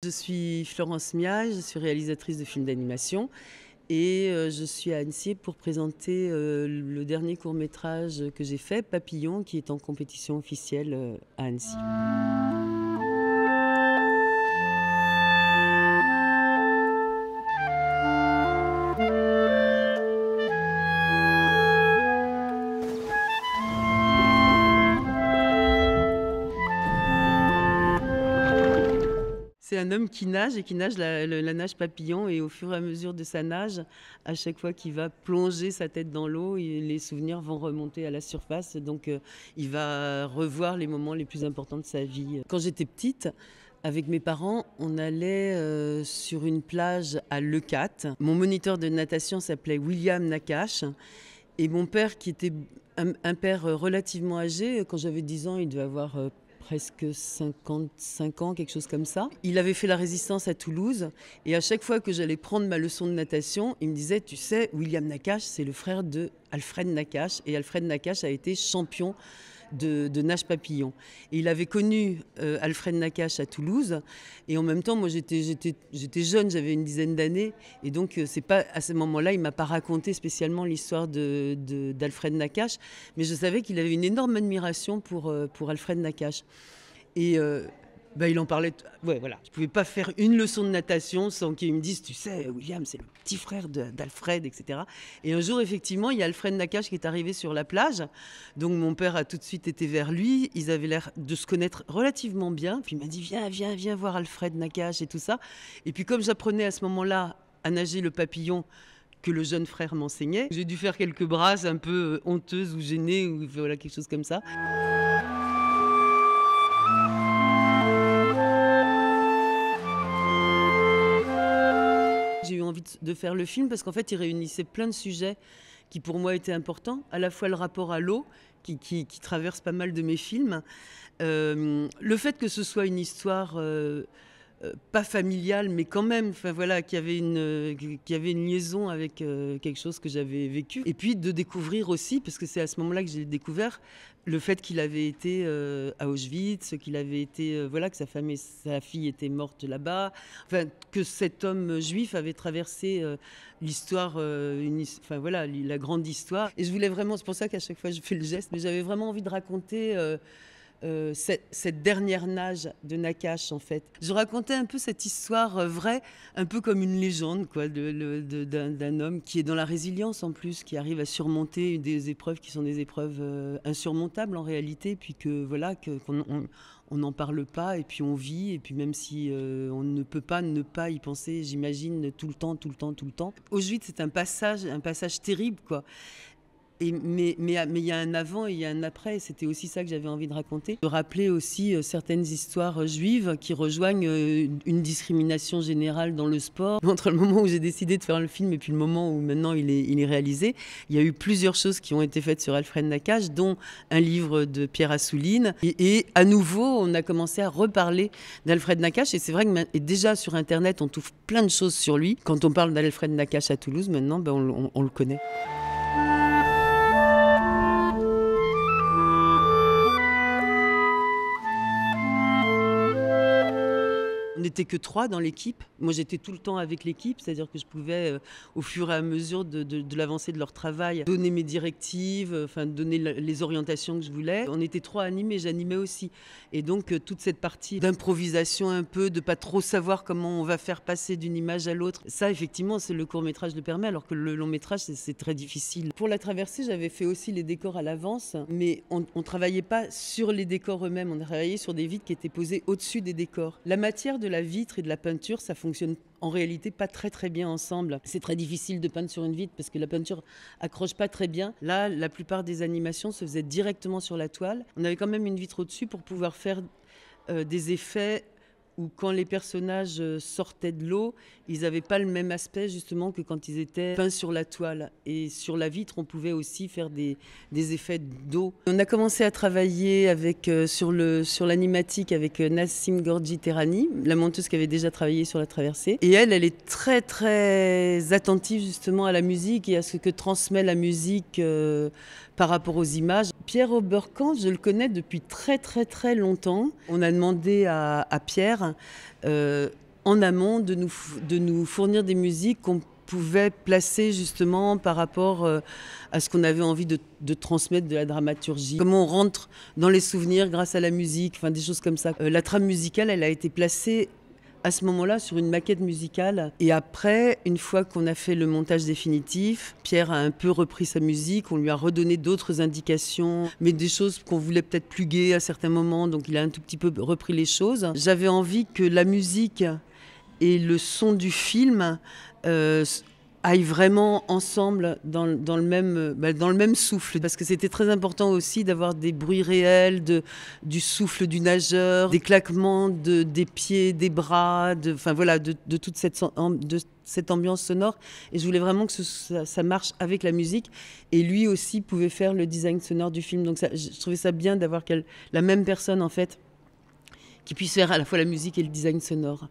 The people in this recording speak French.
Je suis Florence Mial, je suis réalisatrice de films d'animation et je suis à Annecy pour présenter le dernier court-métrage que j'ai fait, Papillon, qui est en compétition officielle à Annecy. C'est un homme qui nage et qui nage la nage papillon, et au fur et à mesure de sa nage, à chaque fois qu'il va plonger sa tête dans l'eau, les souvenirs vont remonter à la surface. Donc il va revoir les moments les plus importants de sa vie. Quand j'étais petite, avec mes parents, on allait sur une plage à Leucate. Mon moniteur de natation s'appelait William Nakache. Et mon père, qui était un père relativement âgé, quand j'avais 10 ans, il devait avoir presque 55 ans, quelque chose comme ça. Il avait fait la résistance à Toulouse, et à chaque fois que j'allais prendre ma leçon de natation, il me disait: tu sais, William Nakache, c'est le frère de Alfred Nakache, et Alfred Nakache a été champion de nage papillon. Et il avait connu Alfred Nakache à Toulouse, et en même temps, moi j'étais jeune, j'avais une dizaine d'années, et donc c'est pas, à ce moment-là, il m'a pas raconté spécialement l'histoire d'Alfred Nakache, mais je savais qu'il avait une énorme admiration pour Alfred Nakache. Et il en parlait. Ouais, voilà. Je pouvais pas faire une leçon de natation sans qu'il me dise: tu sais, William, c'est le petit frère d'Alfred, etc. Et un jour, effectivement, il y a Alfred Nakache qui est arrivé sur la plage. Donc mon père a tout de suite été vers lui. Ils avaient l'air de se connaître relativement bien. Puis il m'a dit: viens voir Alfred Nakache et tout ça. Et puis comme j'apprenais à ce moment-là à nager le papillon que le jeune frère m'enseignait, j'ai dû faire quelques brasses un peu honteuses ou gênées, ou voilà, quelque chose comme ça. J'ai eu envie de faire le film parce qu'en fait, il réunissait plein de sujets qui pour moi étaient importants. À la fois le rapport à l'eau, qui traverse pas mal de mes films. Le fait que ce soit une histoire pas familiale, mais quand même, enfin voilà, qui avait une liaison avec quelque chose que j'avais vécu. Et puis de découvrir aussi, parce que c'est à ce moment-là que j'ai découvert le fait qu'il avait été à Auschwitz, qu'il avait été, voilà, que sa femme et sa fille étaient mortes là-bas, enfin que cet homme juif avait traversé l'histoire, enfin voilà, la grande histoire. Et je voulais vraiment, c'est pour ça qu'à chaque fois je fais le geste, mais j'avais vraiment envie de raconter cette dernière nage de Nakache, en fait. Je racontais un peu cette histoire vraie, un peu comme une légende, quoi, d'un homme qui est dans la résilience en plus, qui arrive à surmonter des épreuves qui sont des épreuves insurmontables en réalité, puis que voilà, on n'en parle pas, et puis on vit, et puis même si on ne peut pas ne pas y penser, j'imagine, tout le temps. Auschwitz, c'est un passage terrible, quoi. Mais il y a un avant et il y a un après, et c'était aussi ça que j'avais envie de raconter. De rappeler aussi certaines histoires juives qui rejoignent une discrimination générale dans le sport. Entre le moment où j'ai décidé de faire le film et puis le moment où maintenant il est réalisé, il y a eu plusieurs choses qui ont été faites sur Alfred Nakache, dont un livre de Pierre Assouline. Et à nouveau, on a commencé à reparler d'Alfred Nakache, et c'est vrai que déjà sur Internet, on trouve plein de choses sur lui. Quand on parle d'Alfred Nakache à Toulouse, maintenant, on le connaît. On n'était que 3 dans l'équipe. Moi, j'étais tout le temps avec l'équipe, c'est-à-dire que je pouvais, au fur et à mesure de l'avancée de leur travail, donner mes directives, enfin donner les orientations que je voulais. On était 3 animés, j'animais aussi. Et donc, toute cette partie d'improvisation un peu, de pas trop savoir comment on va faire passer d'une image à l'autre, ça, effectivement, c'est le court-métrage le permet, alors que le long-métrage, c'est très difficile. Pour la traversée, j'avais fait aussi les décors à l'avance, mais on ne travaillait pas sur les décors eux-mêmes, on travaillait sur des vitres qui étaient posées au-dessus des décors. La matière de la vitre et de la peinture, ça fonctionne en réalité pas très bien ensemble. C'est très difficile de peindre sur une vitre parce que la peinture accroche pas très bien. Là, la plupart des animations se faisaient directement sur la toile. On avait quand même une vitre au-dessus pour pouvoir faire des effets où quand les personnages sortaient de l'eau, ils n'avaient pas le même aspect justement que quand ils étaient peints sur la toile. Et sur la vitre, on pouvait aussi faire des effets d'eau. On a commencé à travailler sur l'animatique avec Nassim Gorgi Terrani, la monteuse qui avait déjà travaillé sur la traversée. Et elle est très attentive justement à la musique et à ce que transmet la musique par rapport aux images. Pierre Oberkampf, je le connais depuis très longtemps. On a demandé à Pierre en amont de nous fournir des musiques qu'on pouvait placer justement par rapport à ce qu'on avait envie de transmettre de la dramaturgie. Comment on rentre dans les souvenirs grâce à la musique, enfin des choses comme ça. La trame musicale, elle a été placée à ce moment-là sur une maquette musicale. Et après, une fois qu'on a fait le montage définitif, Pierre a un peu repris sa musique, on lui a redonné d'autres indications, mais des choses qu'on voulait peut-être plus gaies à certains moments, donc il a un tout petit peu repris les choses. J'avais envie que la musique et le son du film aillent vraiment ensemble dans le même souffle. Parce que c'était très important aussi d'avoir des bruits réels, du souffle du nageur, des claquements des pieds, des bras, de toute cette ambiance sonore. Et je voulais vraiment que ça marche avec la musique. Et lui aussi pouvait faire le design sonore du film. Donc je trouvais ça bien d'avoir la même personne, en fait, qui puisse faire à la fois la musique et le design sonore.